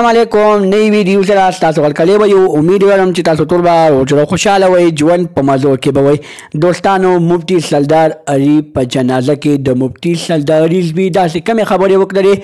السلام علیکم نئی ویډیو سره تاسو ورکړې و یو امید لرم چې تاسو ټول به روزه خوشاله وئ ژوند په مزو کې به وئ دوستانو مفتی سردار علي په جنازه کې د مفتی سردار رضوي داسې کمې خبرې وکړې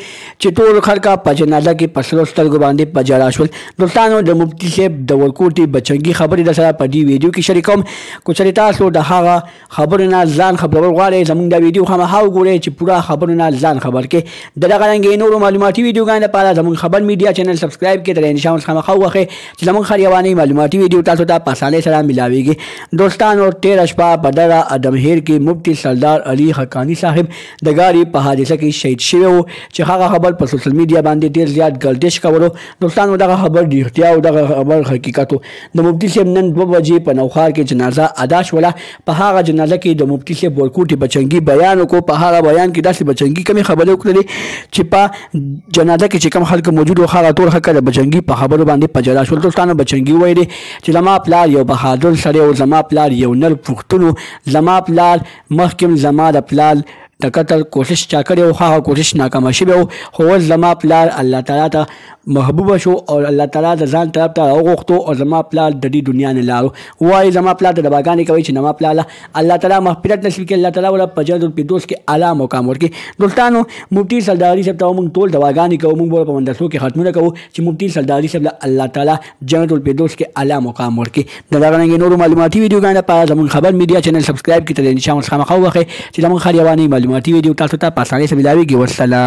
چې ټول خلک په جنازه کې په سرو سترګو باندې په ژړا شول دوستانو د مفتی صاحب د ورکوټي بچنګي خبرې د سره په دې ویډیو کې شریکوم کو چې تاسو د هغه خبرو نه ځان خبرول غواړئ زموږ د ویډیو خامخا وګورئ چې پوره خبرو نه ځان خبر کې دغه رنګ نورو معلوماتي ویډیوګانو لپاره زموږ خبر میډیا چینل سبسکرایب کړئ تر انشاء الله خامخا وخه چې زموږ خریواني معلوماتي ویډیو تاسو ته په اسانۍ سره ملاويږي دوستانو 13 شپه په دغه ادمهیر کې مفتی سردار علي حقانی صاحب د غاړي په حادثه کې شهید شوی و چې هغه خبر په سوشل میډیا باندې ډیر زیات ګردش کولو دوستانو دغه خبر د اختیار او دغه خبر حقیقت د مفتی صاحب نن 2 بجې په نوخار کې جنازه ادا شوله په هغه جنازه کې د مفتی صاحب ورکوټي بچنګي بیان کو په هغه بیان کې داسې بچنګي کمی خبرې وکړې چې په جنازه کې چې کوم خلک موجود و هغه ټول خلک د بچنګي په خبرو باندې په جلا شول دوستانو بچنګي وایي چې زما پلار یو بهادر سړی او زما پلار یو نر پښتون زما پلار مخکم زما د پلار د قتل کوشش چا کړی او هغه کوشش ناکامه شوی خو زما پلار الله تعالی ته محبوب شو او الله تعالی د ځان طرف ته راوغوښتو او زما پلار د دې دنیا نه لاړو وایي زما پلار ته د دعاګانې کوي چې زما پلار الله تعالی مغفرت نصیب کړي الله تعالی ولا په جنت الفردوس کې اعلی مقام ورکړي دوستانو مفتی سردار علي صاحب ته موږ ټول دعاګانې کوو موږ په مندرسو کې ختمونه کوو چې مفتی سردار علي صاحب الله تعالی جنت الفردوس کې اعلی مقام ورکړي د دغه رنګ نورو معلوماتي ویډیوګانو لپاره زموږ خبر میډیا چینل سبسکرایب کړئ تر ان شاء الله خامخا وخه چې زموږ خریواني معلوماتي ویډیو تاسو ته په اسانۍ سره ملاويږي والسلام